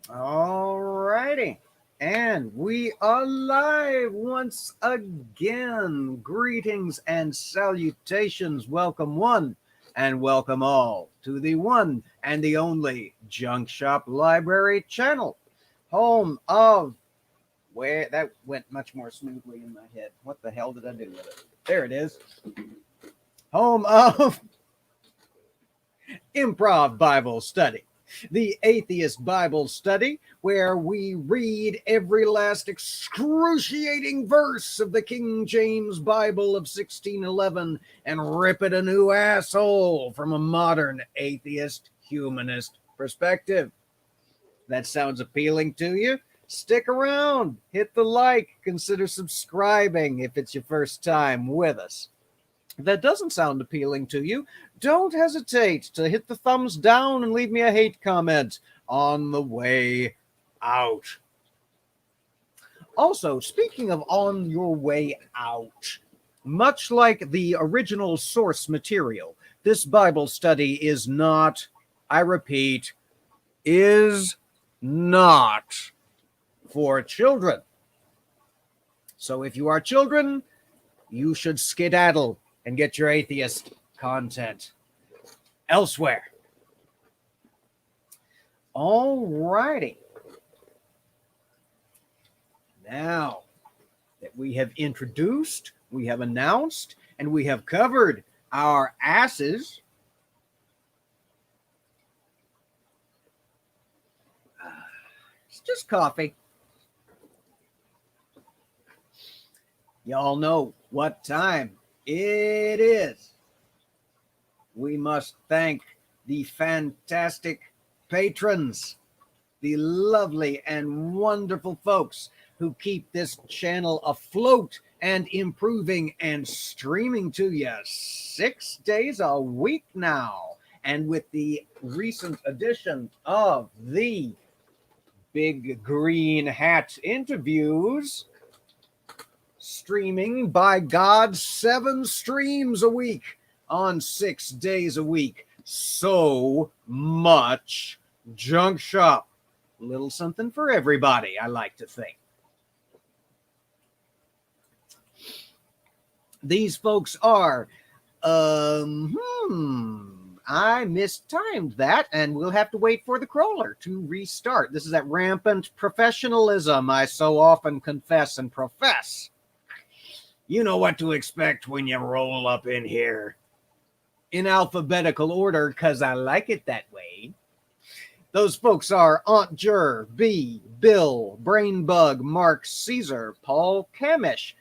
Alrighty, and we are live once again. Greetings and salutations. Welcome one and welcome all to the one and the only Junk Shop Library channel, home of where that went much more smoothly in my head. What the hell did I do with it? There it is. Home of Improv Bible Study, the atheist Bible study, where we read every last excruciating verse of the King James Bible of 1611 and rip it a new asshole from a modern atheist humanist perspective. That sounds appealing to you? Stick around, hit the like, consider subscribing if it's your first time with us. If that doesn't sound appealing to you, don't hesitate to hit the thumbs down and leave me a hate comment on the way out. Also, speaking of on your way out, much like the original source material, this Bible study is not, I repeat, is not for children. So if you are children, you should skedaddle and get your atheist content elsewhere. All righty. Now that we have introduced, we have announced, and we have covered our asses, it's just coffee. Y'all know what time it is. We must thank the fantastic patrons, the lovely and wonderful folks who keep this channel afloat and improving and streaming to you 6 days a week now. And with the recent addition of the Big Green Hat interviews, streaming by God 7 streams a week on 6 days a week. So much Junk Shop. A little something for everybody, I like to think. These folks are, I mistimed that, and we'll have to wait for the crawler to restart. This is that rampant professionalism I so often confess and profess. You know what to expect when you roll up in here. In alphabetical order, because I like it that way. Those folks are Aunt Jer, B, Bill, Brainbug, Mark Caesar, Paul Kamish,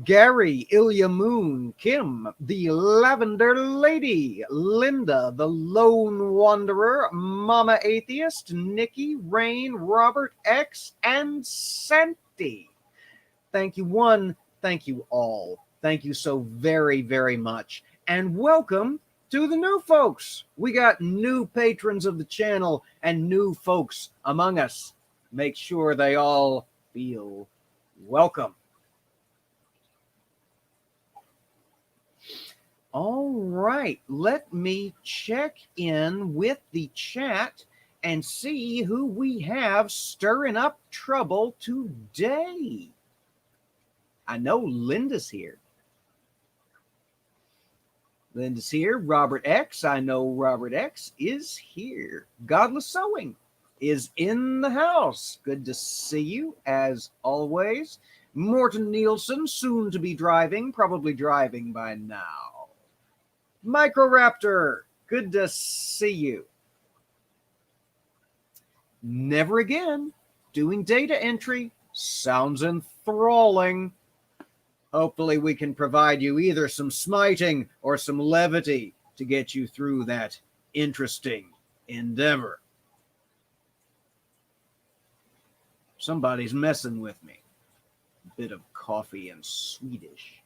Gary, Ilya Moon, Kim, the Lavender Lady, Linda, the Lone Wanderer, Mama Atheist, Nikki, Rain, Robert X, and Santi. Thank you one, thank you all. Thank you so very, very much. And welcome to the new folks. We got new patrons of the channel and new folks among us. Make sure they all feel welcome. All right, let me check in with the chat and see who we have stirring up trouble today. I know Linda's here. Linda's here. Robert X. I know Robert X is here. Godless Sewing is in the house. Good to see you, as always. Morton Nielsen, soon to be driving, probably driving by now. Microraptor, good to see you. Never Again, doing data entry. Sounds enthralling. Hopefully we can provide you either some smiting or some levity to get you through that interesting endeavor. Somebody's messing with me. A bit of coffee and Swedish.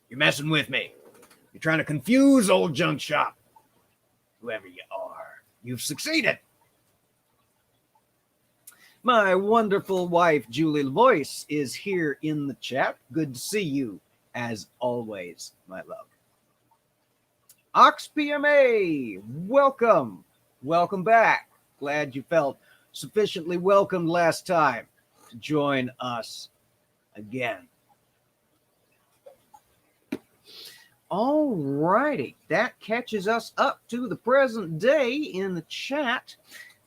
You're messing with me. You're trying to confuse old junk shop. Whoever you are, you've succeeded. My wonderful wife, Julie LaVoice, is here in the chat. Good to see you, as always, my love. OxPMA, welcome. Welcome back. Glad you felt sufficiently welcomed last time to join us again. All righty, that catches us up to the present day in the chat,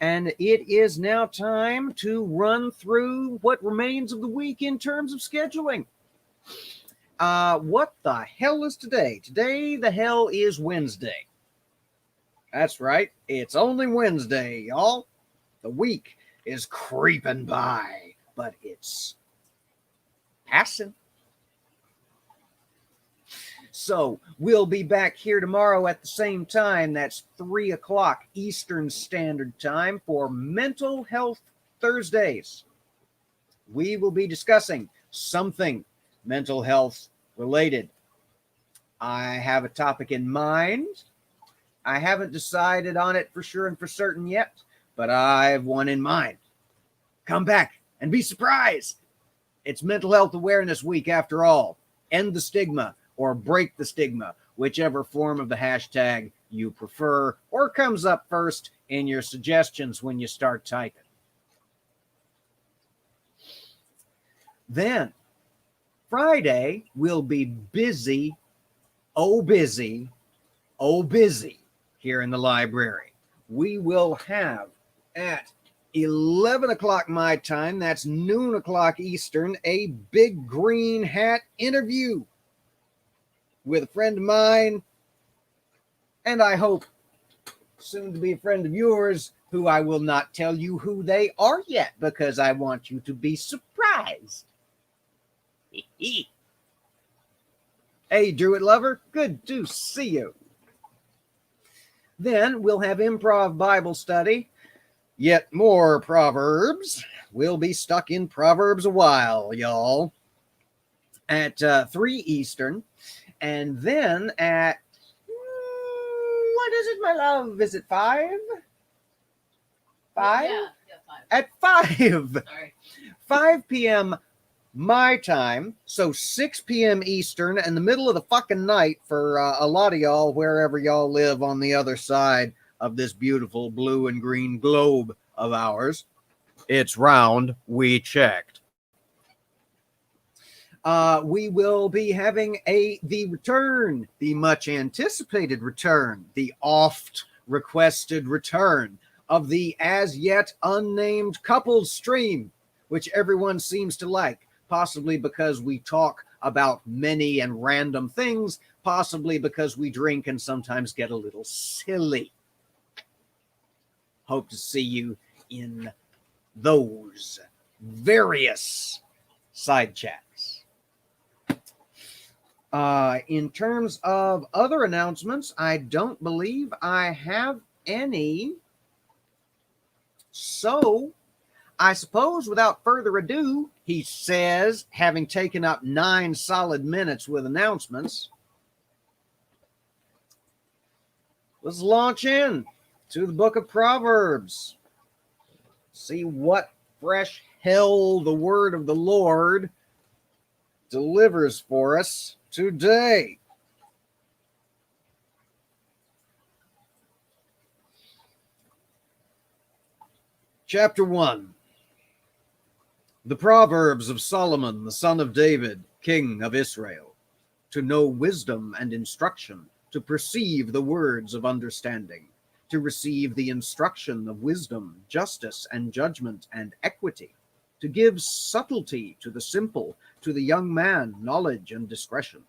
and it is now time to run through what remains of the week in terms of scheduling. What the hell is today? Today, the hell is Wednesday. That's right, it's only Wednesday, y'all. The week is creeping by, but it's passing. So we'll be back here tomorrow at the same time. That's 3 o'clock Eastern Standard Time for Mental Health Thursdays. We will be discussing something mental health related. I have a topic in mind. I haven't decided on it for sure and for certain yet, but I have one in mind. Come back and be surprised. It's Mental Health Awareness Week after all. End the stigma or break the stigma, whichever form of the hashtag you prefer or comes up first in your suggestions when you start typing. Then Friday will be busy, oh busy, oh busy here in the library. We will have at 11 o'clock my time, that's noon o'clock Eastern, a big green hat interview with a friend of mine, and I hope soon to be a friend of yours, who I will not tell you who they are yet because I want you to be surprised. Hey, Druid lover, good to see you. Then we'll have improv Bible study, yet more Proverbs. We'll be stuck in Proverbs a while, y'all, at 3 Eastern. And then at, what is it, my love? Is it 5? 5? Yeah, 5. At 5. Sorry. 5 p.m. my time, so 6 p.m. Eastern, and the middle of the fucking night for a lot of y'all, wherever y'all live on the other side of this beautiful blue and green globe of ours. It's round, we checked. We will be having the return, the much anticipated return, the oft requested return of the as yet unnamed couples stream, which everyone seems to like, possibly because we talk about many and random things, possibly because we drink and sometimes get a little silly. Hope to see you in those various side chats. In terms of other announcements, I don't believe I have any. So, I suppose without further ado, he says, having taken up 9 solid minutes with announcements, let's launch in to the book of Proverbs. See what fresh hell the word of the Lord delivers for us today. Chapter 1. The Proverbs of Solomon, the son of David, king of Israel, to know wisdom and instruction, to perceive the words of understanding, to receive the instruction of wisdom, justice, and judgment, and equity, to give subtlety to the simple, to the young man knowledge and discretion.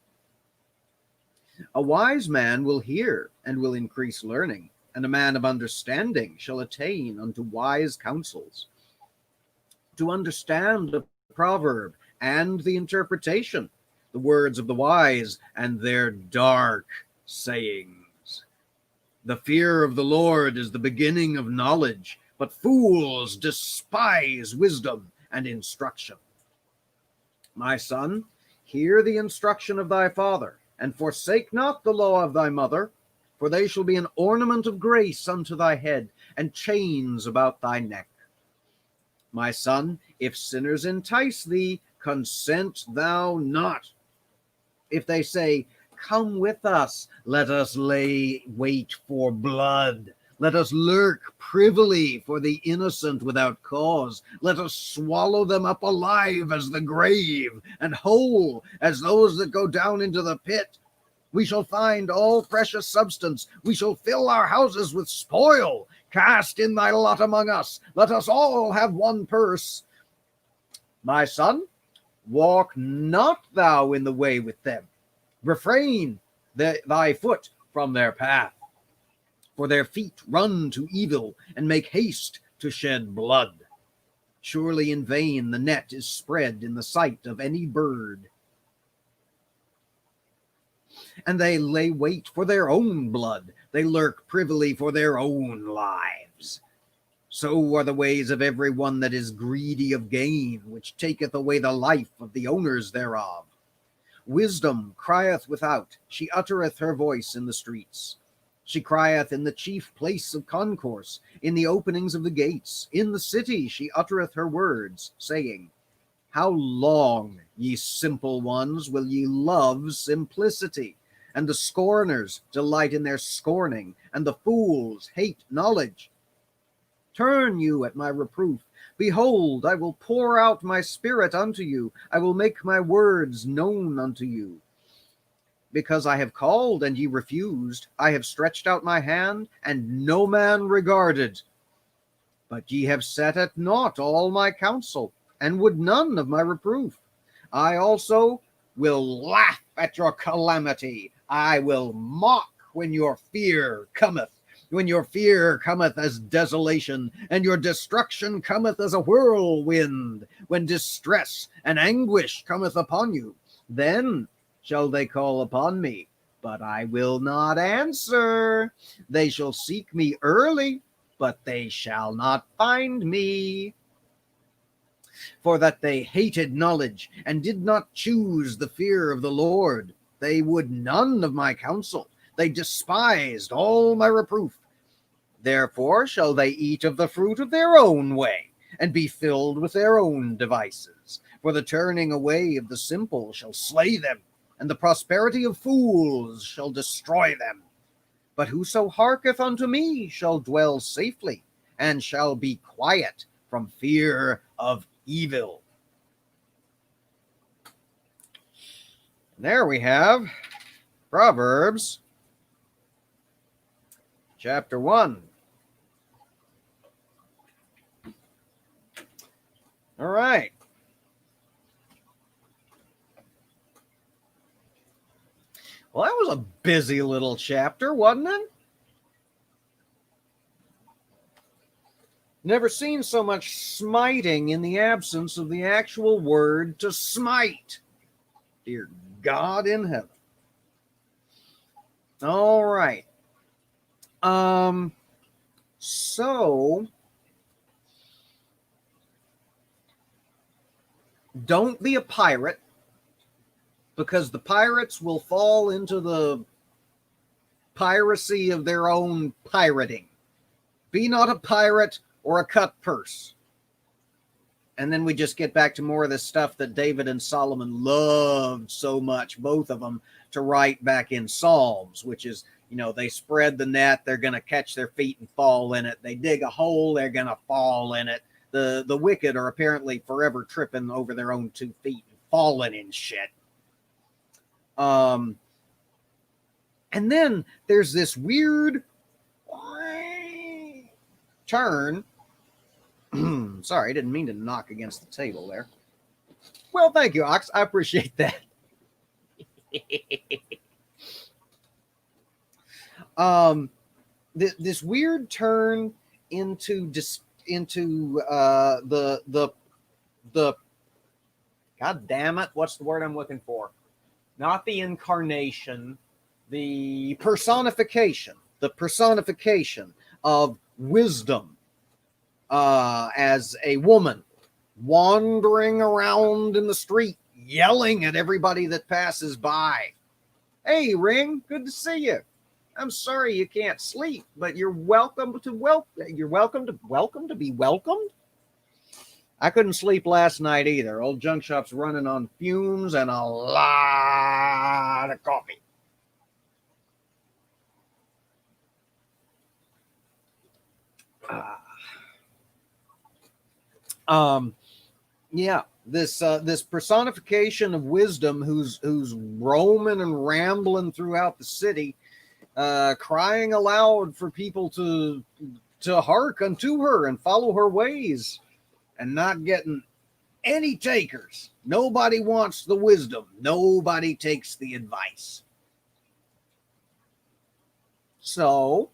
A wise man will hear and will increase learning, and a man of understanding shall attain unto wise counsels. To understand the proverb and the interpretation, the words of the wise and their dark sayings. The fear of the Lord is the beginning of knowledge, but fools despise wisdom and instruction. My son, hear the instruction of thy father, and forsake not the law of thy mother, for they shall be an ornament of grace unto thy head, and chains about thy neck. My son, if sinners entice thee, consent thou not. If they say, come with us, let us lay wait for blood. Let us lurk privily for the innocent without cause. Let us swallow them up alive as the grave, and whole as those that go down into the pit. We shall find all precious substance. We shall fill our houses with spoil. Cast in thy lot among us. Let us all have one purse. My son, walk not thou in the way with them. Refrain thy foot from their path. For their feet run to evil, and make haste to shed blood. Surely in vain the net is spread in the sight of any bird. And they lay wait for their own blood. They lurk privily for their own lives. So are the ways of every one that is greedy of gain, which taketh away the life of the owners thereof. Wisdom crieth without, she uttereth her voice in the streets. She crieth in the chief place of concourse, in the openings of the gates. In the city she uttereth her words, saying, how long, ye simple ones, will ye love simplicity? And the scorners delight in their scorning, and the fools hate knowledge. Turn you at my reproof. Behold, I will pour out my spirit unto you. I will make my words known unto you. Because I have called, and ye refused. I have stretched out my hand, and no man regarded. But ye have set at naught all my counsel, and would none of my reproof. I also will laugh at your calamity. I will mock when your fear cometh. When your fear cometh as desolation, and your destruction cometh as a whirlwind, when distress and anguish cometh upon you, then shall they call upon me, but I will not answer. They shall seek me early, but they shall not find me. For that they hated knowledge, and did not choose the fear of the Lord. They would none of my counsel. They despised all my reproof. Therefore shall they eat of the fruit of their own way, and be filled with their own devices. For the turning away of the simple shall slay them, and the prosperity of fools shall destroy them. But whoso hearketh unto me shall dwell safely, and shall be quiet from fear of evil. There we have Proverbs chapter 1. All right. Well, that was a busy little chapter, wasn't it? Never seen so much smiting in the absence of the actual word to smite. Dear God in heaven. All right. So don't be a pirate, because the pirates will fall into the piracy of their own pirating. Be not a pirate or a cut purse. And then we just get back to more of this stuff that David and Solomon loved so much, both of them, to write back in Psalms, which is, you know, they spread the net, they're going to catch their feet and fall in it. They dig a hole, they're going to fall in it. The wicked are apparently forever tripping over their own 2 feet and falling in shit. And then there's this weird turn. Sorry, I didn't mean to knock against the table there. Well, thank you, Ox. I appreciate that. This weird turn into the God damn it, what's the word I'm looking for? Not the incarnation, the personification. the personification of wisdom as a woman wandering around in the street, yelling at everybody that passes by. Hey, Ring, good to see you. I'm sorry you can't sleep, but you're welcome to be welcomed. I couldn't sleep last night either. Old Junk Shop's running on fumes and a lot of coffee. Yeah, this personification of wisdom who's roaming and rambling throughout the city, crying aloud for people to heark unto her and follow her ways, and not getting any takers. Nobody wants the wisdom. Nobody takes the advice. So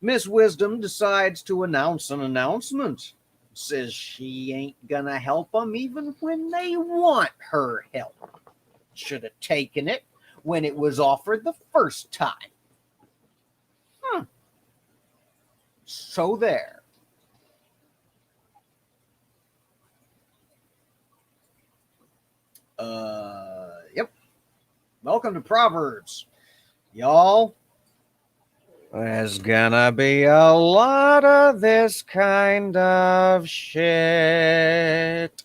Miss Wisdom decides to announce an announcement. Says she ain't gonna help them even when they want her help. Should have taken it when it was offered the first time. So there. Yep. Welcome to Proverbs, y'all. There's gonna be a lot of this kind of shit.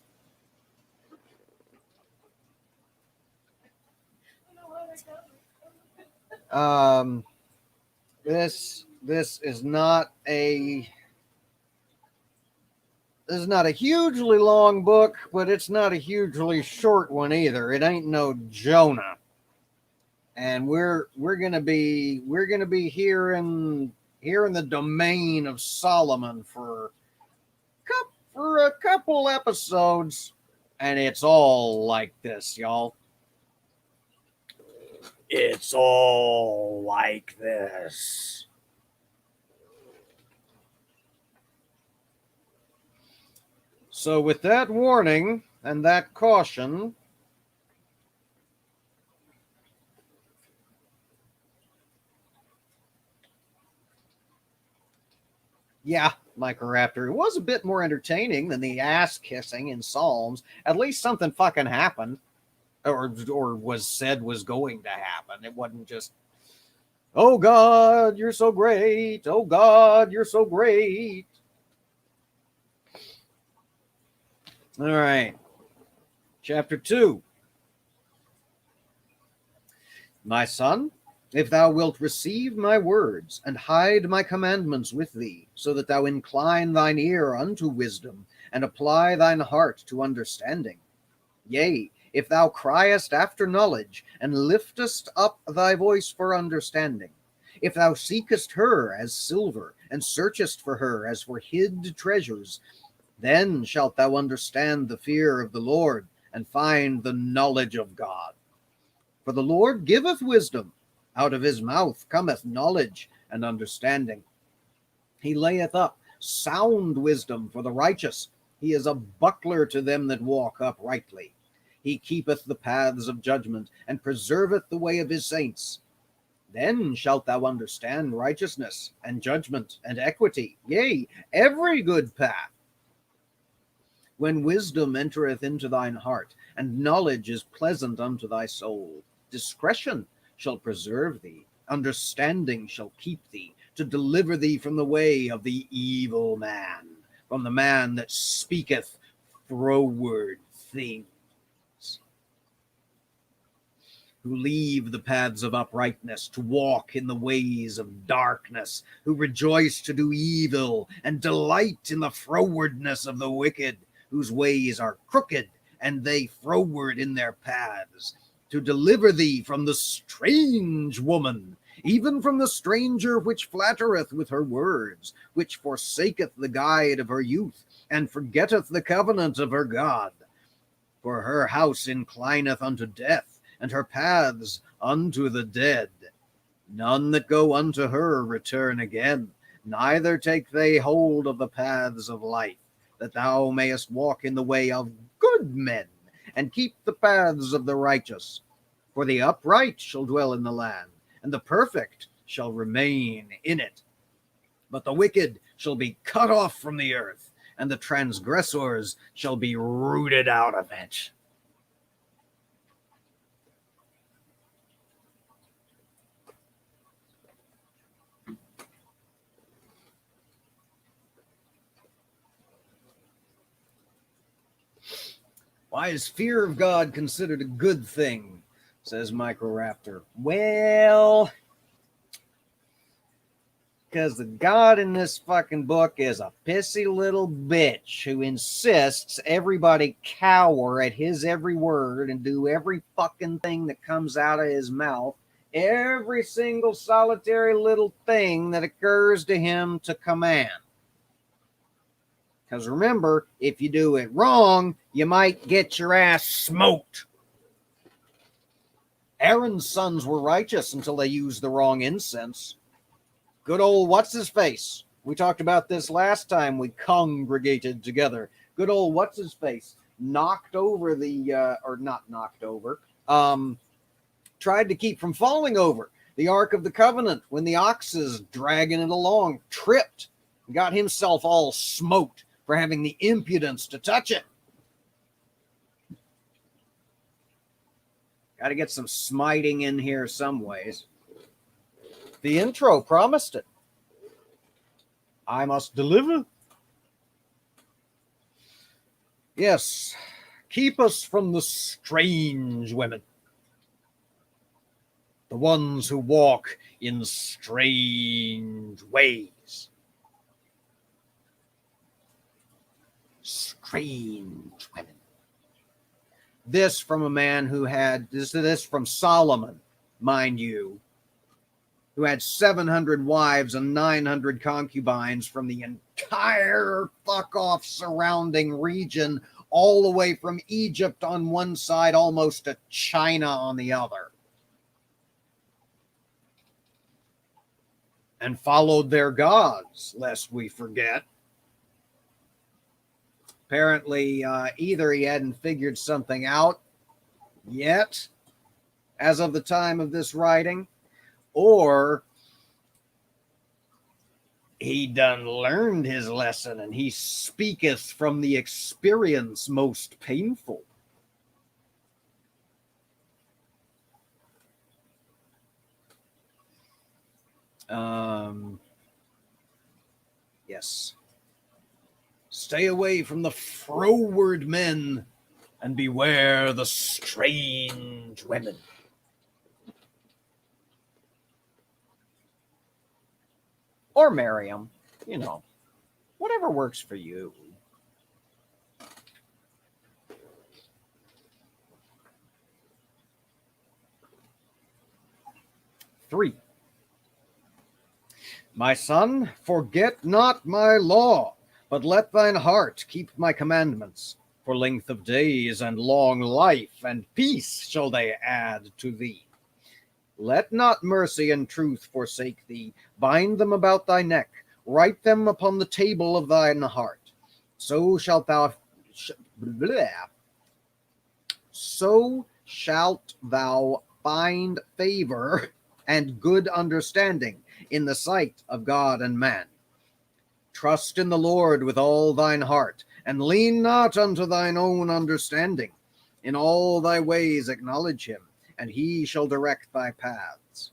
This is not a hugely long book, but it's not a hugely short one either. It ain't no Jonah. And we're gonna be here in the domain of Solomon for a couple episodes, and it's all like this, y'all. It's all like this. So with that warning and that caution, yeah, Microraptor, it was a bit more entertaining than the ass kissing in Psalms. At least something fucking happened, or was said was going to happen. It wasn't just, oh God, you're so great. Oh God, you're so great. All right. Chapter 2. My son, if thou wilt receive my words, and hide my commandments with thee, so that thou incline thine ear unto wisdom, and apply thine heart to understanding. Yea, if thou criest after knowledge, and liftest up thy voice for understanding, if thou seekest her as silver, and searchest for her as for hid treasures, then shalt thou understand the fear of the Lord, and find the knowledge of God. For the Lord giveth wisdom, out of his mouth cometh knowledge and understanding. He layeth up sound wisdom for the righteous. He is a buckler to them that walk uprightly. He keepeth the paths of judgment, and preserveth the way of his saints. Then shalt thou understand righteousness, and judgment, and equity, yea, every good path. When wisdom entereth into thine heart, and knowledge is pleasant unto thy soul, discretion shall preserve thee, understanding shall keep thee, to deliver thee from the way of the evil man, from the man that speaketh froward things, who leave the paths of uprightness to walk in the ways of darkness, who rejoice to do evil, and delight in the frowardness of the wicked, whose ways are crooked, and they froward in their paths, to deliver thee from the strange woman, even from the stranger which flattereth with her words, which forsaketh the guide of her youth, and forgetteth the covenant of her God. For her house inclineth unto death, and her paths unto the dead. None that go unto her return again, neither take they hold of the paths of life, that thou mayest walk in the way of good men, and keep the paths of the righteous. For the upright shall dwell in the land, and the perfect shall remain in it. But the wicked shall be cut off from the earth, and the transgressors shall be rooted out of it. Why is fear of God considered a good thing? Says Microraptor. Well, because the God in this fucking book is a pissy little bitch who insists everybody cower at his every word and do every fucking thing that comes out of his mouth, every single solitary little thing that occurs to him to command. Because remember, if you do it wrong, you might get your ass smoked. Aaron's sons were righteous until they used the wrong incense. Good old what's-his-face. We talked about this last time we congregated together. Good old what's-his-face knocked over tried to keep from falling over the Ark of the Covenant when the oxes dragging it along tripped and got himself all smoked for having the impudence to touch it. Got to get some smiting in here some ways. The intro promised it. I must deliver. Yes, keep us from the strange women. The ones who walk in strange ways. Strange women. This from a man who had, this from Solomon, mind you, who had 700 wives and 900 concubines from the entire fuck-off surrounding region, all the way from Egypt on one side, almost to China on the other. And followed their gods, lest we forget. Apparently, either he hadn't figured something out yet, as of the time of this writing, or he done learned his lesson, and he speaketh from the experience most painful. Yes. Stay away from the froward men and beware the strange women. Or marry them, you know, whatever works for you. Three. My son, forget not my law, but let thine heart keep my commandments. For length of days and long life and peace shall they add to thee. Let not mercy and truth forsake thee. Bind them about thy neck. Write them upon the table of thine heart. So shalt thou find favor and good understanding in the sight of God and man. Trust in the Lord with all thine heart, and lean not unto thine own understanding. In all thy ways acknowledge him, and he shall direct thy paths.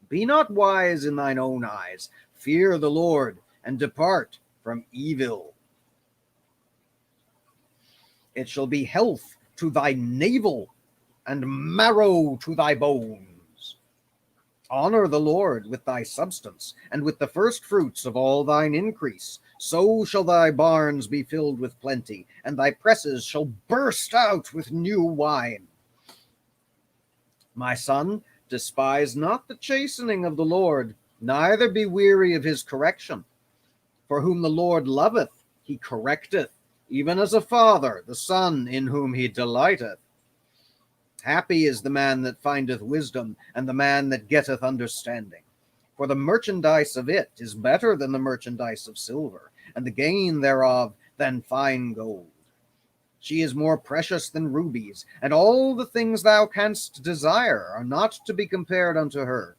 Be not wise in thine own eyes. Fear the Lord, and depart from evil. It shall be health to thy navel, and marrow to thy bones. Honor the Lord with thy substance, and with the first fruits of all thine increase. So shall thy barns be filled with plenty, and thy presses shall burst out with new wine. My son, despise not the chastening of the Lord, neither be weary of his correction. For whom the Lord loveth, he correcteth, even as a father the son in whom he delighteth. Happy is the man that findeth wisdom, and the man that getteth understanding. For the merchandise of it is better than the merchandise of silver, and the gain thereof than fine gold. She is more precious than rubies, and all the things thou canst desire are not to be compared unto her.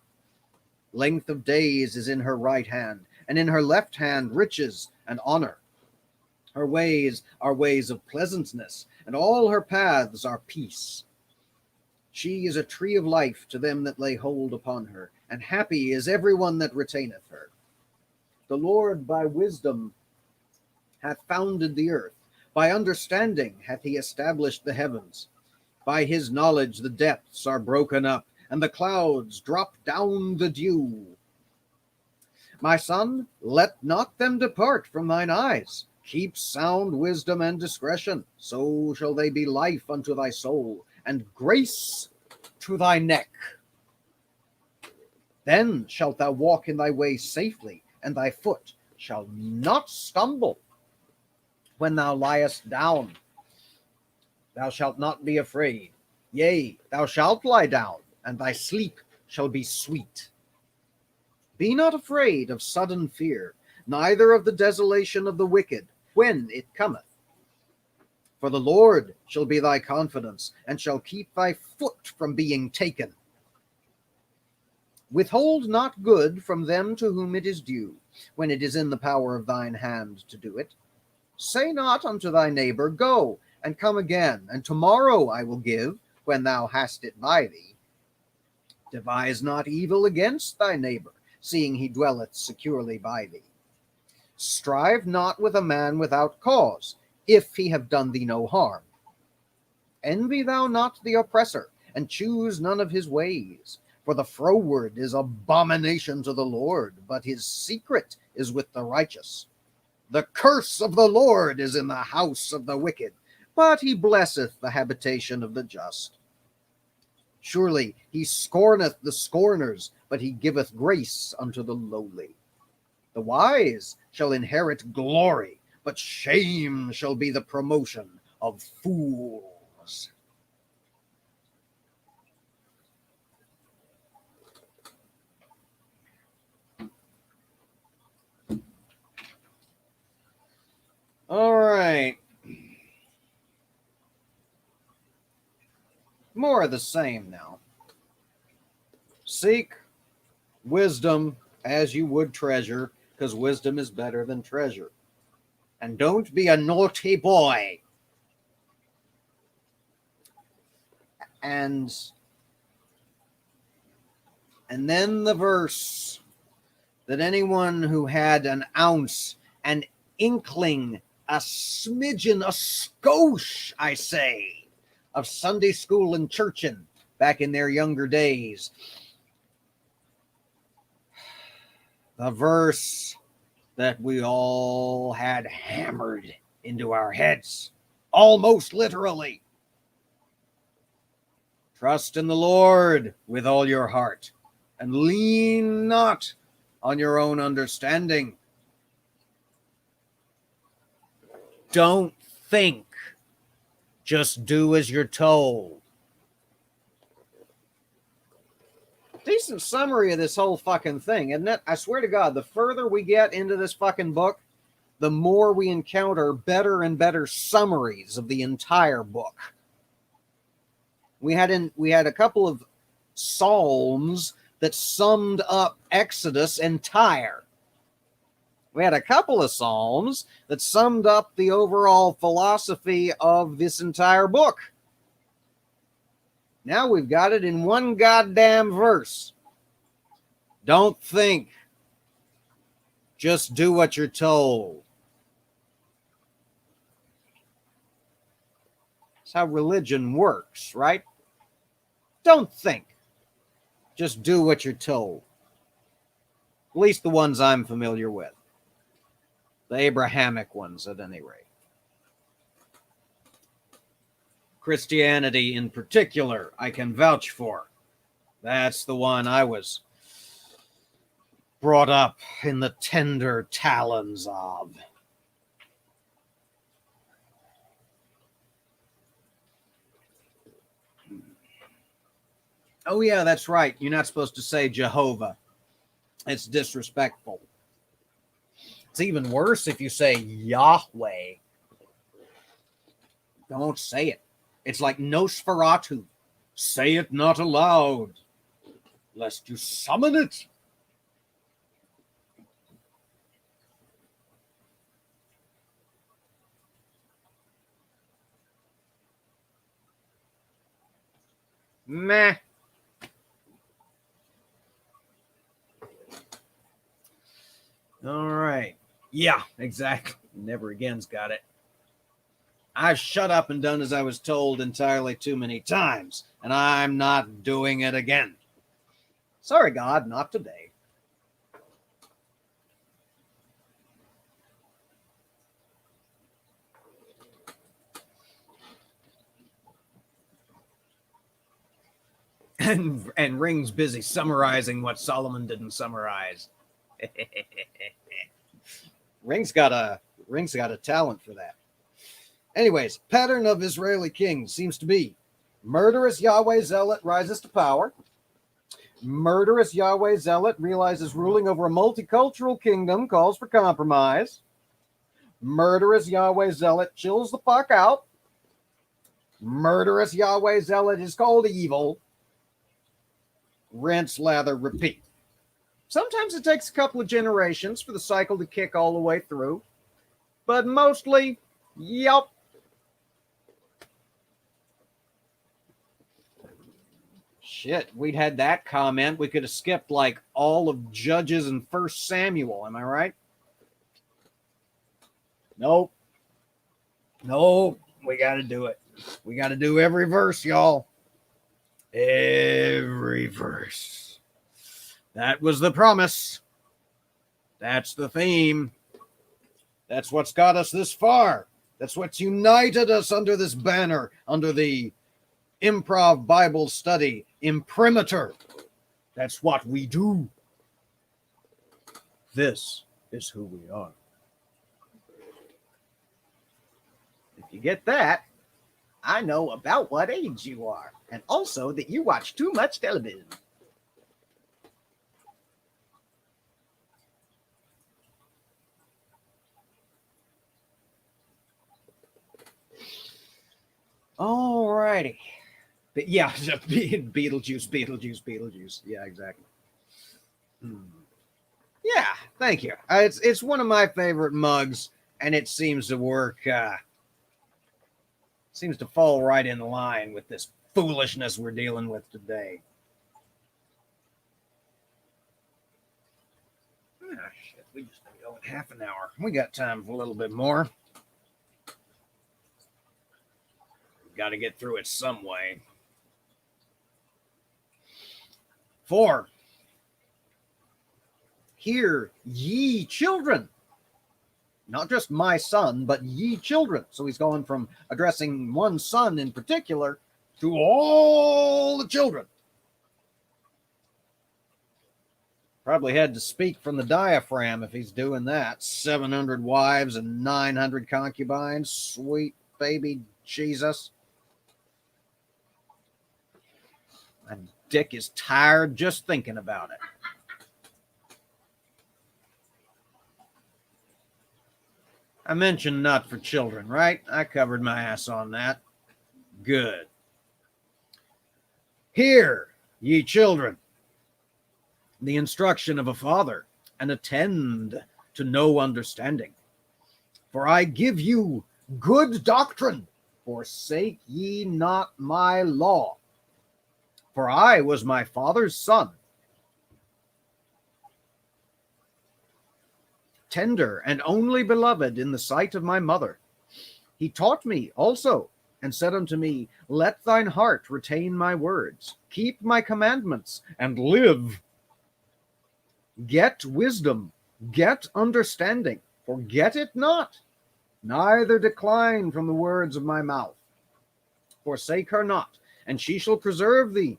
Length of days is in her right hand, and in her left hand riches and honor. Her ways are ways of pleasantness, and all her paths are peace. She is a tree of life to them that lay hold upon her, and happy is every one that retaineth her. The Lord by wisdom hath founded the earth, by understanding hath he established the heavens. By his knowledge the depths are broken up, and the clouds drop down the dew. My son, let not them depart from thine eyes. Keep sound wisdom and discretion, so shall they be life unto thy soul, and grace to thy neck. Then shalt thou walk in thy way safely, and thy foot shall not stumble. When thou liest down, thou shalt not be afraid. Yea, thou shalt lie down, and thy sleep shall be sweet. Be not afraid of sudden fear, neither of the desolation of the wicked, when it cometh. For the Lord shall be thy confidence, and shall keep thy foot from being taken. Withhold not good from them to whom it is due, when it is in the power of thine hand to do it. Say not unto thy neighbor, Go, and come again, and tomorrow I will give, when thou hast it by thee. Devise not evil against thy neighbor, seeing he dwelleth securely by thee. Strive not with a man without cause, if he have done thee no harm. Envy thou not the oppressor, and choose none of his ways. For the froward is abomination to the Lord, but his secret is with the righteous. The curse of the Lord is in the house of the wicked, but he blesseth the habitation of the just. Surely he scorneth the scorners, but he giveth grace unto the lowly. The wise shall inherit glory, but shame shall be the promotion of fools. All right. More of the same now. Seek wisdom as you would treasure, because wisdom is better than treasure. And don't be a naughty boy. And then the verse that anyone who had an ounce, an inkling, a smidgen, a skosh, I say, of Sunday school and churchin' back in their younger days. The verse that we all had hammered into our heads, almost literally. Trust in the Lord with all your heart, and lean not on your own understanding. Don't think. Just do as you're told. Decent summary of this whole fucking thing, isn't it? I swear to God, the further we get into this fucking book, the more we encounter better and better summaries of the entire book. We had a couple of psalms that summed up Exodus entire. We had a couple of psalms that summed up the overall philosophy of this entire book. Now we've got it in one goddamn verse. Don't think. Just do what you're told. That's how religion works, right? Don't think. Just do what you're told. At least the ones I'm familiar with. The Abrahamic ones, at any rate. Christianity in particular, I can vouch for. That's the one I was brought up in the tender talons of. Oh, yeah, that's right. You're not supposed to say Jehovah. It's disrespectful. It's even worse if you say Yahweh. Don't say it. It's like Nosferatu. Say it not aloud, lest you summon it Meh. All right. Yeah, exactly. Never again's got it. I've shut up and done as I was told entirely too many times, and I'm not doing it again. Sorry, God, not today. And Ring's busy summarizing what Solomon didn't summarize. Ring's got a talent for that. Anyways, pattern of Israeli kings seems to be murderous Yahweh zealot rises to power. Murderous Yahweh zealot realizes ruling over a multicultural kingdom calls for compromise. Murderous Yahweh zealot chills the fuck out. Murderous Yahweh zealot is called evil. Rinse, lather, repeat. Sometimes it takes a couple of generations for the cycle to kick all the way through, but mostly, yep. Shit, we'd had that comment. We could have skipped like all of Judges and 1 Samuel. Am I right? Nope. We got to do it. We got to do every verse, y'all. Every verse. That was the promise. That's the theme. That's what's got us this far. That's what's united us under this banner, under the Improv Bible Study Imprimatur. That's what we do. This is who we are. If you get that, I know about what age you are, and also that you watch too much television. All righty. But yeah, Beetlejuice. Yeah, exactly. Yeah, thank you. It's one of my favorite mugs, and it seems to work. Seems to fall right in line with this foolishness we're dealing with today. Shit, we just been going half an hour. We got time for a little bit more. Got to get through it some way. 4. Hear ye children. Not just my son, but ye children. So he's going from addressing one son in particular to all the children. Probably had to speak from the diaphragm if he's doing that. 700 wives and 900 concubines. Sweet baby Jesus. My dick is tired just thinking about it. I mentioned not for children, right? I covered my ass on that. Good. Hear, ye children, the instruction of a father, and attend to no understanding. For I give you good doctrine. Forsake ye not my law. For I was my father's son. Tender and only beloved in the sight of my mother. He taught me also, and said unto me, let thine heart retain my words, keep my commandments, and live. Get wisdom, get understanding, forget it not, neither decline from the words of my mouth. Forsake her not, and she shall preserve thee.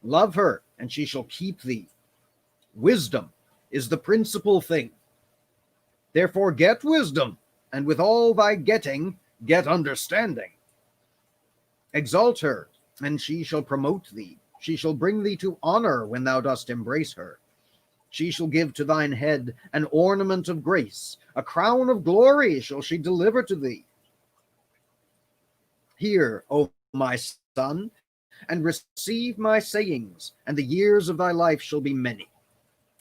Love her, and she shall keep thee. Wisdom is the principal thing. Therefore get wisdom, and with all thy getting, get understanding. Exalt her, and she shall promote thee. She shall bring thee to honor when thou dost embrace her. She shall give to thine head an ornament of grace. A crown of glory shall she deliver to thee. Hear, O my son, and receive my sayings, and the years of thy life shall be many.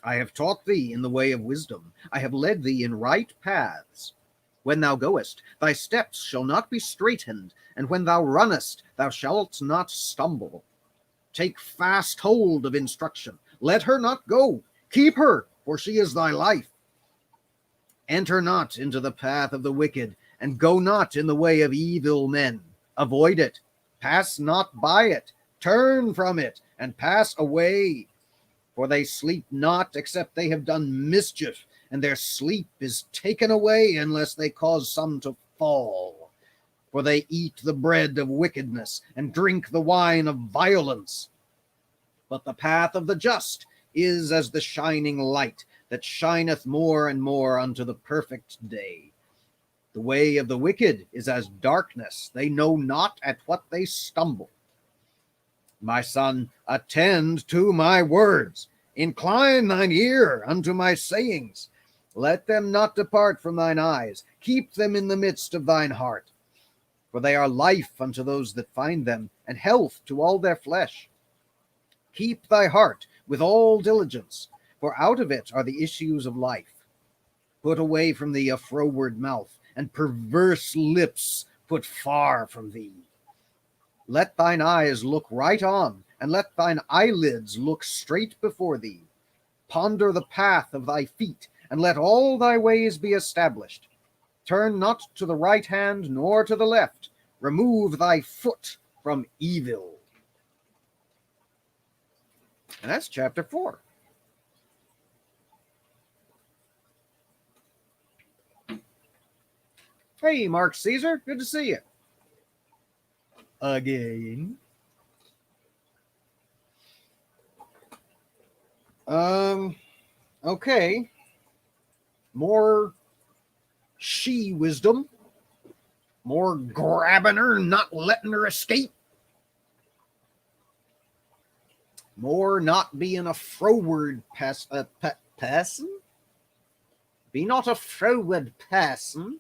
I have taught thee in the way of wisdom. I have led thee in right paths. When thou goest, thy steps shall not be straitened, and when thou runnest, thou shalt not stumble. Take fast hold of instruction. Let her not go. Keep her, for she is thy life. Enter not into the path of the wicked, and go not in the way of evil men. Avoid it. Pass not by it. Turn from it, and pass away. For they sleep not, except they have done mischief, and their sleep is taken away, unless they cause some to fall. For they eat the bread of wickedness, and drink the wine of violence. But the path of the just is as the shining light, that shineth more and more unto the perfect day. The way of the wicked is as darkness. They know not at what they stumble. My son, attend to my words. Incline thine ear unto my sayings. Let them not depart from thine eyes. Keep them in the midst of thine heart. For they are life unto those that find them, and health to all their flesh. Keep thy heart with all diligence, for out of it are the issues of life. Put away from thee a froward mouth, and perverse lips put far from thee. Let thine eyes look right on, and let thine eyelids look straight before thee. Ponder the path of thy feet, and let all thy ways be established. Turn not to the right hand, nor to the left. Remove thy foot from evil. And that's chapter 4. Hey, Mark Caesar, good to see you. Again. Okay. More she wisdom. More grabbing her, not letting her escape. More not being a froward person. Be not a froward person.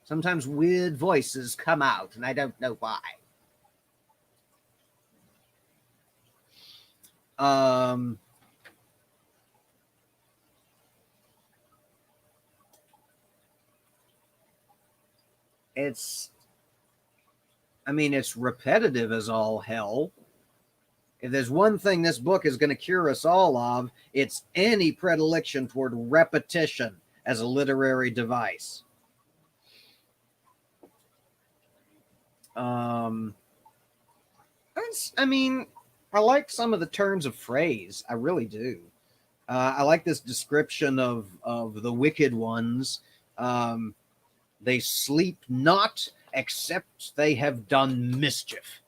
Sometimes weird voices come out, and I don't know why. It's repetitive as all hell. If there's one thing this book is going to cure us all of, it's any predilection toward repetition as a literary device. I like some of the turns of phrase. I really do. I like this description of the wicked ones. They sleep not, except they have done mischief,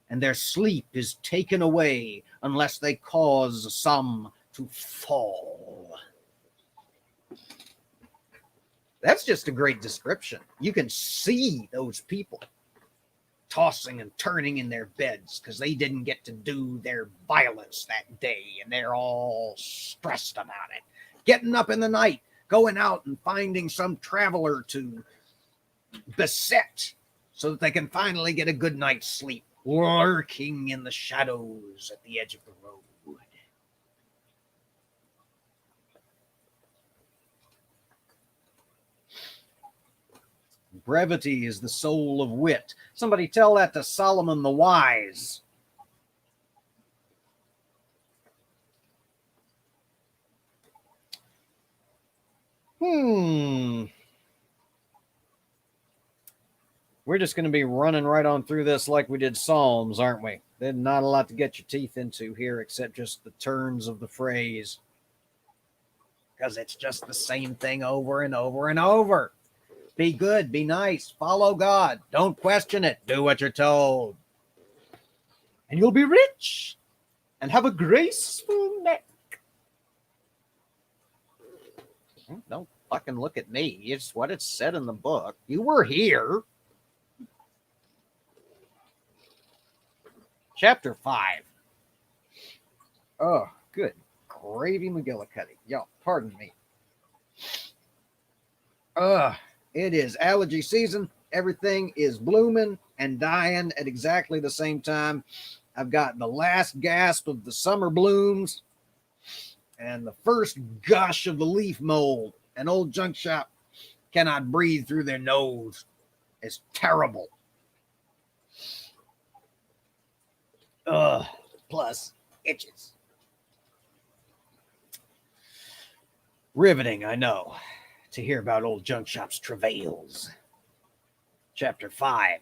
and their sleep is taken away unless they cause some to fall. That's just a great description. You can see those people tossing and turning in their beds because they didn't get to do their violence that day, and they're all stressed about it. Getting up in the night, going out and finding some traveler to beset so that they can finally get a good night's sleep, lurking in the shadows at the edge of the road. Brevity is the soul of wit. Somebody tell that to Solomon the Wise. We're just going to be running right on through this like we did Psalms, aren't we? There's not a lot to get your teeth into here except just the turns of the phrase. Because it's just the same thing over and over and over. Be good, be nice, follow God. Don't question it. Do what you're told. And you'll be rich and have a graceful neck. Don't fucking look at me. It's what it said in the book. You were here. Chapter 5. Oh, good gravy McGillicuddy. Y'all, pardon me. It is allergy season. Everything is blooming and dying at exactly the same time. I've got the last gasp of the summer blooms and the first gush of the leaf mold. An old junk shop cannot breathe through their nose. It's terrible. Ugh, plus itches. Riveting, I know, to hear about old junk shop's travails. Chapter 5.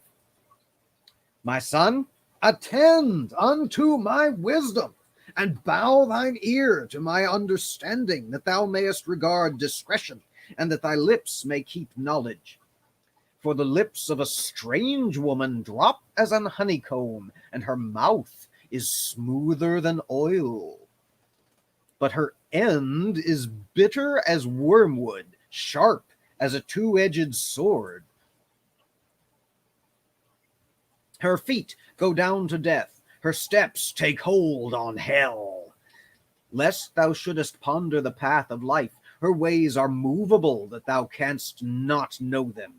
My son, attend unto my wisdom, and bow thine ear to my understanding, that thou mayest regard discretion, and that thy lips may keep knowledge. For the lips of a strange woman drop as an honeycomb, and her mouth is smoother than oil. But her end is bitter as wormwood, sharp as a two-edged sword. Her feet go down to death, her steps take hold on hell. Lest thou shouldest ponder the path of life, her ways are movable, that thou canst not know them.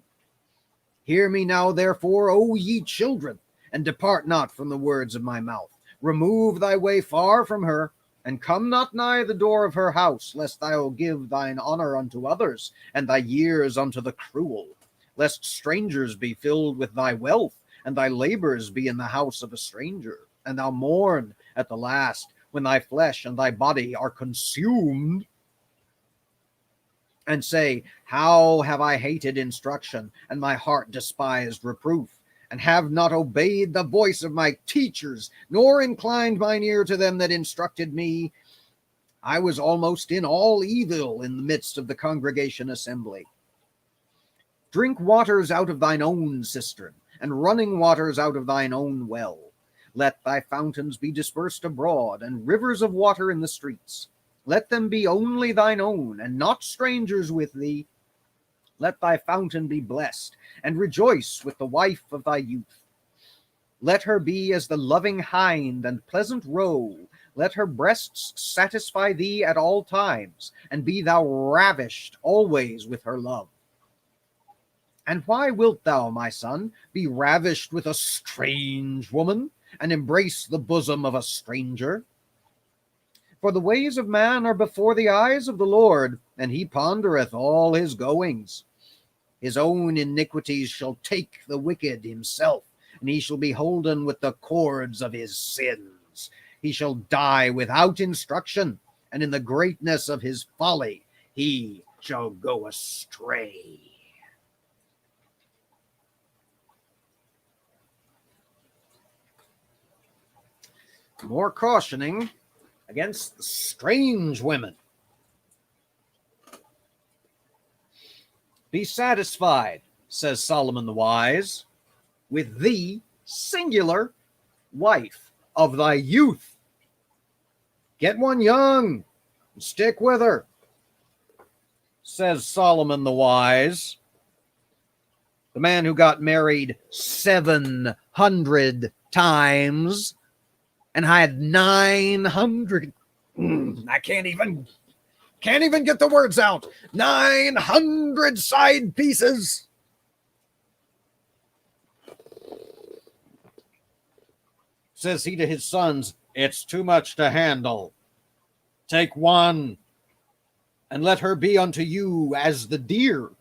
Hear me now, therefore, O ye children, and depart not from the words of my mouth. Remove thy way far from her, and come not nigh the door of her house, lest thou give thine honor unto others, and thy years unto the cruel. Lest strangers be filled with thy wealth, and thy labors be in the house of a stranger, and thou mourn at the last, when thy flesh and thy body are consumed, and say, how have I hated instruction, and my heart despised reproof, and have not obeyed the voice of my teachers, nor inclined mine ear to them that instructed me. I was almost in all evil in the midst of the congregation assembly. Drink waters out of thine own cistern, and running waters out of thine own well. Let thy fountains be dispersed abroad, and rivers of water in the streets. Let them be only thine own, and not strangers with thee. Let thy fountain be blessed, and rejoice with the wife of thy youth. Let her be as the loving hind and pleasant roe. Let her breasts satisfy thee at all times, and be thou ravished always with her love. And why wilt thou, my son, be ravished with a strange woman, and embrace the bosom of a stranger? For the ways of man are before the eyes of the Lord, and he pondereth all his goings. His own iniquities shall take the wicked himself, and he shall be holden with the cords of his sins. He shall die without instruction, and in the greatness of his folly he shall go astray. More cautioning against strange women. Be satisfied, says Solomon the wise, with the singular wife of thy youth. Get one young and stick with her, says Solomon the wise, the man who got married 700 times and had 900. I can't even get the words out. 900 side pieces. Says he to his sons, it's too much to handle. Take one, and let her be unto you as the deer.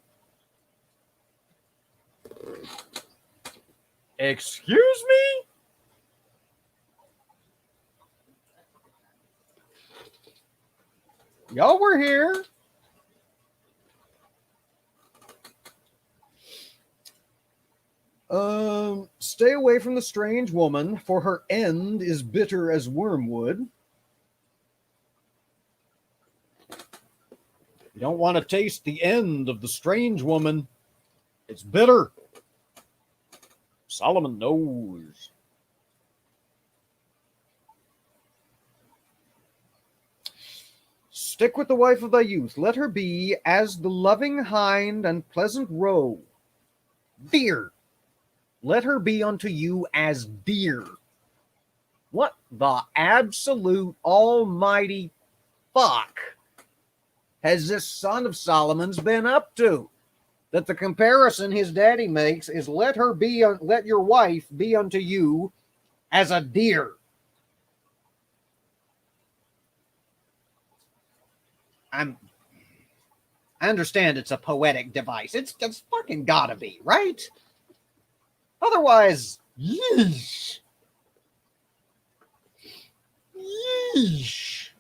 Excuse me? Y'all were here. Stay away from the strange woman, for her end is bitter as wormwood. You don't want to taste the end of the strange woman. It's bitter. Solomon knows. Stick with the wife of thy youth. Let her be as the loving hind and pleasant roe. Deer. Let her be unto you as deer. What the absolute almighty fuck has this son of Solomon's been up to? That the comparison his daddy makes is let your wife be unto you as a deer. I understand it's a poetic device. It's fucking gotta be, right? Otherwise, yeesh. Yeesh.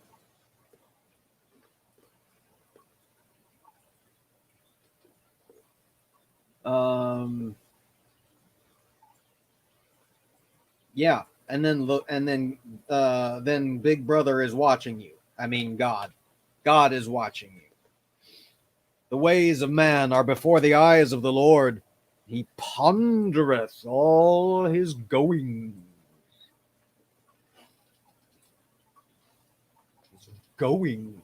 Yeah, and then look, and then Big Brother is watching you. I mean, God is watching you. The ways of man are before the eyes of the Lord. He pondereth all his goings. His goings.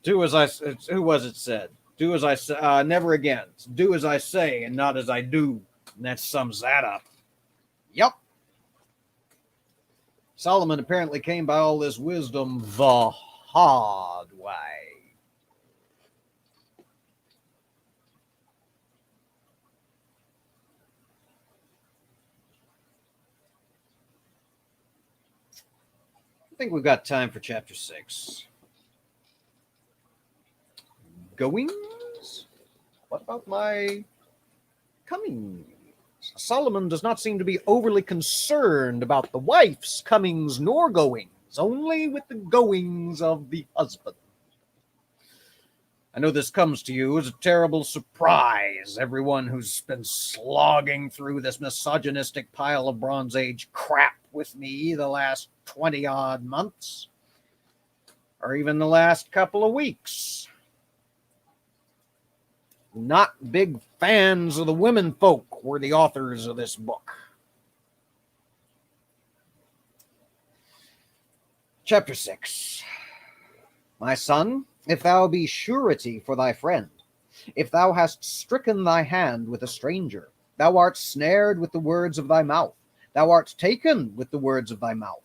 Do as I. Who was it said? Do as I say. Never again. Do as I say and not as I do. And that sums that up. Yup. Solomon apparently came by all this wisdom the hard way. I think we've got time for chapter 6. Goings? What about my comings? Solomon does not seem to be overly concerned about the wife's comings nor goings, only with the goings of the husband. I know this comes to you as a terrible surprise, everyone who's been slogging through this misogynistic pile of Bronze Age crap with me the last 20-odd months, or even the last couple of weeks. Not big fans of the women folk were the authors of this book. Chapter 6. My son, if thou be surety for thy friend, if thou hast stricken thy hand with a stranger, thou art snared with the words of thy mouth, thou art taken with the words of thy mouth.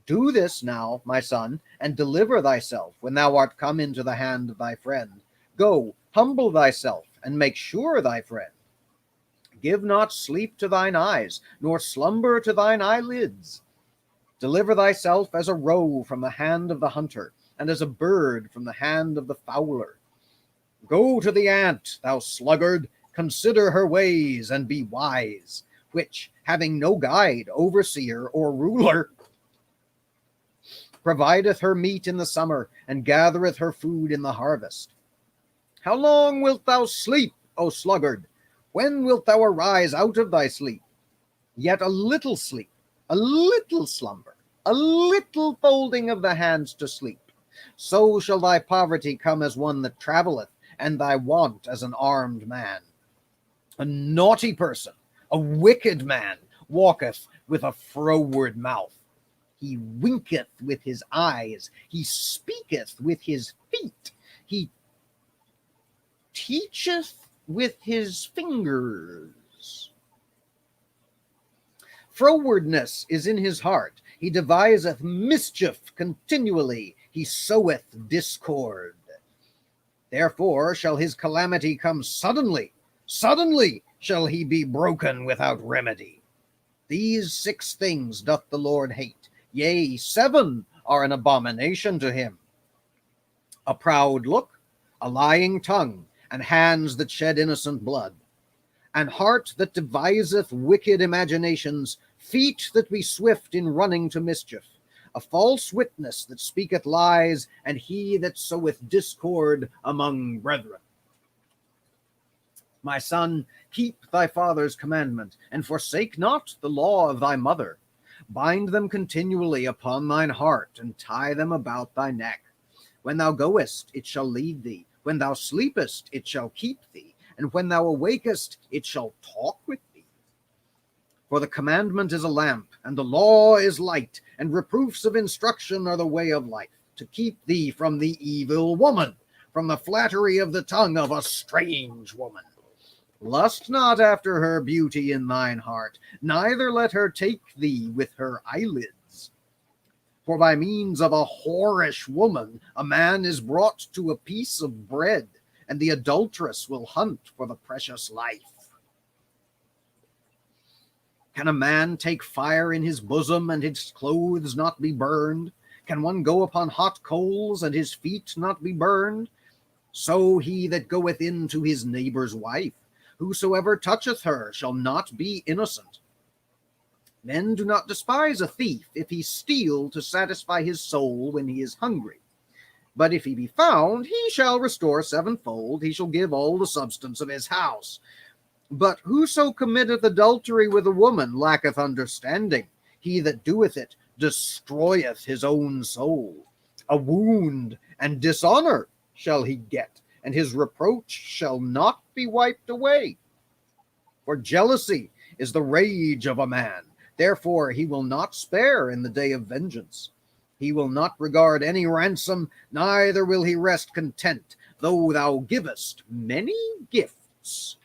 Do this now, my son, and deliver thyself when thou art come into the hand of thy friend. Go, humble thyself, and make sure thy friend. Give not sleep to thine eyes, nor slumber to thine eyelids. Deliver thyself as a roe from the hand of the hunter, and as a bird from the hand of the fowler. Go to the ant, thou sluggard, consider her ways, and be wise, which, having no guide, overseer, or ruler, provideth her meat in the summer, and gathereth her food in the harvest. How long wilt thou sleep, O sluggard? When wilt thou arise out of thy sleep? Yet a little sleep, a little slumber, a little folding of the hands to sleep. So shall thy poverty come as one that travelleth, and thy want as an armed man. A naughty person, a wicked man, walketh with a froward mouth. He winketh with his eyes, he speaketh with his feet, he teacheth with his fingers. Frowardness is in his heart. He deviseth mischief continually. He soweth discord. Therefore shall his calamity come suddenly. Suddenly shall he be broken without remedy. These 6 things doth the Lord hate. Yea, 7 are an abomination to him. A proud look, a lying tongue, and hands that shed innocent blood, an heart that deviseth wicked imaginations, feet that be swift in running to mischief, a false witness that speaketh lies, and he that soweth discord among brethren. My son, keep thy father's commandment, and forsake not the law of thy mother. Bind them continually upon thine heart, and tie them about thy neck. When thou goest, it shall lead thee. When thou sleepest, it shall keep thee, and when thou awakest, it shall talk with thee. For the commandment is a lamp, and the law is light, and reproofs of instruction are the way of life, to keep thee from the evil woman, from the flattery of the tongue of a strange woman. Lust not after her beauty in thine heart, neither let her take thee with her eyelids. For by means of a whorish woman, a man is brought to a piece of bread, and the adulteress will hunt for the precious life. Can a man take fire in his bosom, and his clothes not be burned? Can one go upon hot coals, and his feet not be burned? So he that goeth in to his neighbor's wife, Whosoever toucheth her shall not be innocent. Men do not despise a thief if he steal to satisfy his soul when he is hungry. But if he be found, he shall restore sevenfold. He shall give all the substance of his house. But whoso committeth adultery with a woman lacketh understanding. He that doeth it destroyeth his own soul. A wound and dishonor shall he get, and his reproach shall not be wiped away. For jealousy is the rage of a man. Therefore he will not spare in the day of vengeance. He will not regard any ransom, neither will he rest content, though thou givest many gifts.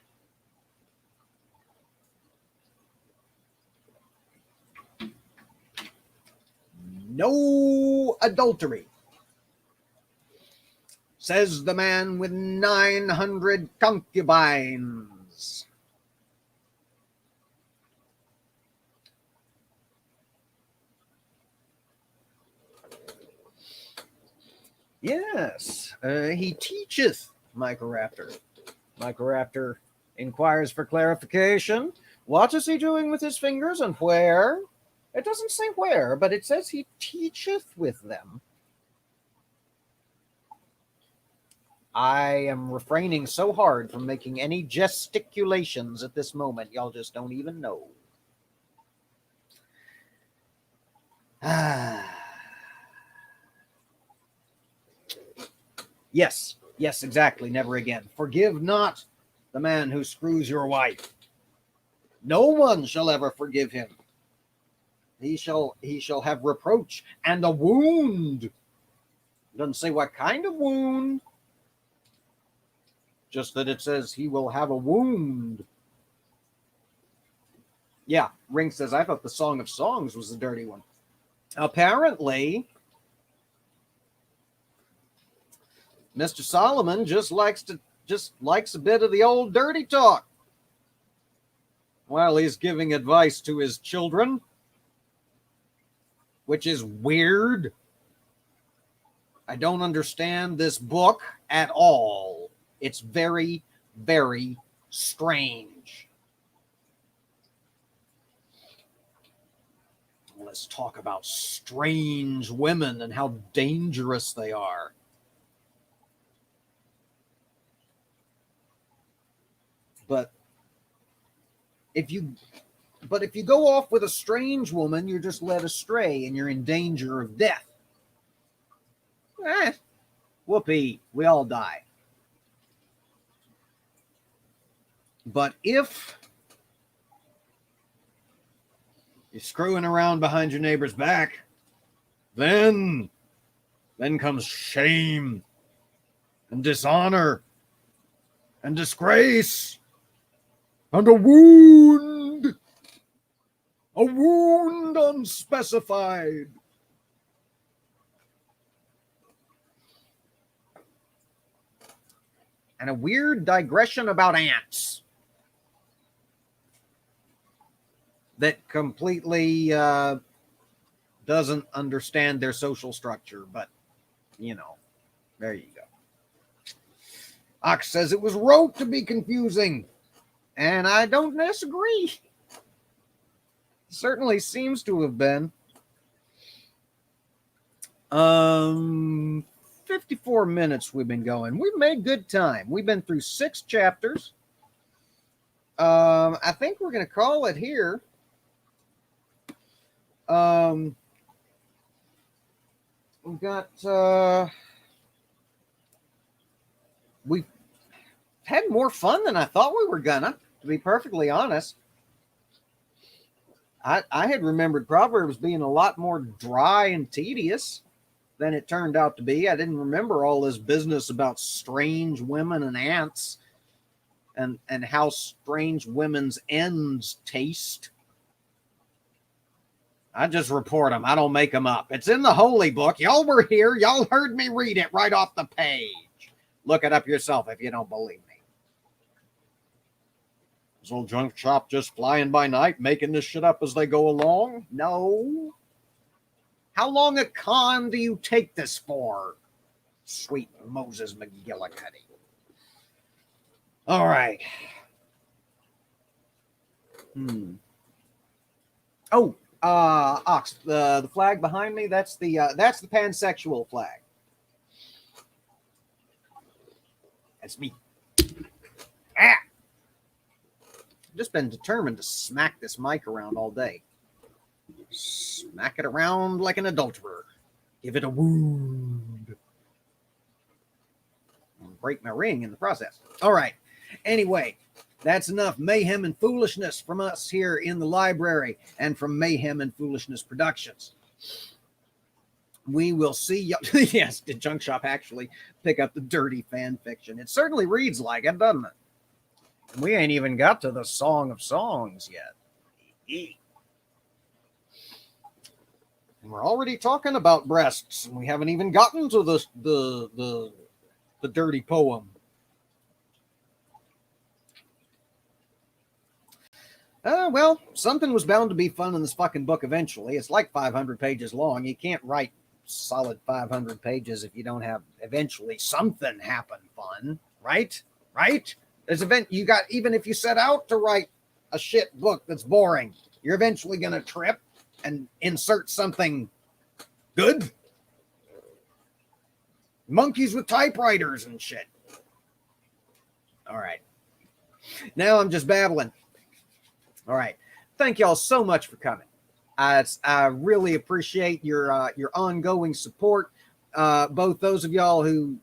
No adultery, says the man with 900 concubines. Yes, he teacheth, Microraptor. Microraptor inquires for clarification. What is he doing with his fingers and where? It doesn't say where, but it says he teacheth with them. I am refraining so hard from making any gesticulations at this moment, y'all just don't even know. Yes, exactly. Never again. Forgive not the man who screws your wife. No one shall ever forgive him. He shall have reproach and a wound. It doesn't say what kind of wound. Just that it says he will have a wound. Yeah, Ring says, I thought the Song of Songs was the dirty one. Apparently, Mr. Solomon just likes a bit of the old dirty talk while he's giving advice to his children, which is weird. I don't understand this book at all. It's very, very strange. Let's talk about strange women and how dangerous they are. But if you go off with a strange woman, you're just led astray and you're in danger of death. Whoopee, we all die. But if you're screwing around behind your neighbor's back, then comes shame and dishonor and disgrace and a wound unspecified. And a weird digression about ants that completely doesn't understand their social structure, but, you know, there you go. Ox says it was wrote to be confusing, and I don't disagree. Certainly seems to have been. 54 minutes we've been going. We've made good time. We've been through 6 chapters. I think we're going to call it here. We've got we've had more fun than I thought we were gonna, to be perfectly honest. I had remembered Proverbs being a lot more dry and tedious than it turned out to be. I didn't remember all this business about strange women and ants and how strange women's ends taste. I just report them. I don't make them up. It's in the holy book. Y'all were here. Y'all heard me read it right off the page. Look it up yourself if you don't believe me. This old junk shop just flying by night, making this shit up as they go along? No. How long a con do you take this for? Sweet Moses McGillicuddy. All right. Oh, Ox, the flag behind me, that's the pansexual flag. That's me. Ah! I've just been determined to smack this mic around all day. Smack it around like an adulterer. Give it a wound. And break my ring in the process. All right. Anyway, that's enough mayhem and foolishness from us here in the library and from Mayhem and Foolishness Productions. We will see you. Yes, did Junk Shop actually pick up the dirty fan fiction? It certainly reads like it, doesn't it? We ain't even got to the Song of Songs yet. And we're already talking about breasts, and we haven't even gotten to the dirty poem. Well, something was bound to be fun in this fucking book eventually. It's like 500 pages long. You can't write solid 500 pages if you don't have eventually something happen fun, right? Right? There's you got, even if you set out to write a shit book that's boring, you're eventually going to trip and insert something good. Monkeys with typewriters and shit. All right. Now I'm just babbling. All right. Thank y'all so much for coming. I really appreciate your ongoing support. Both those of y'all who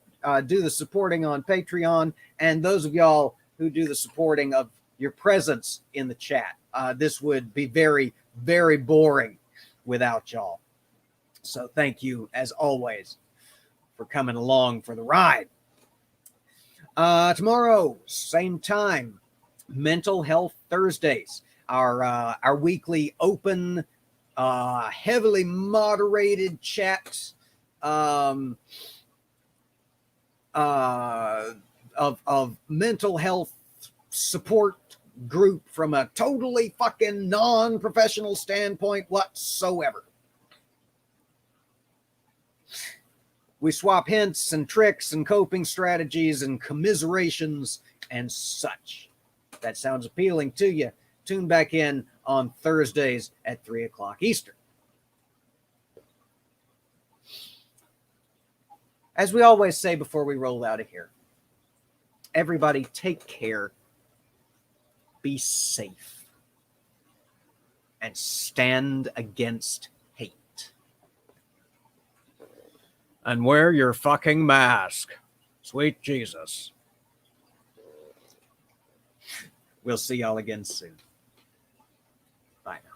do the supporting on Patreon and those of y'all who do the supporting of your presence in the chat. This would be very, very boring without y'all. So thank you, as always, for coming along for the ride. Tomorrow, same time, Mental Health Thursdays. Our weekly open, heavily moderated chat of mental health support group from a totally fucking non-professional standpoint whatsoever. We swap hints and tricks and coping strategies and commiserations and such. If that sounds appealing to you, tune back in on Thursdays at 3 o'clock Eastern. As we always say before we roll out of here, everybody take care, be safe, and stand against hate. And wear your fucking mask. Sweet Jesus. We'll see y'all again soon. Bye now.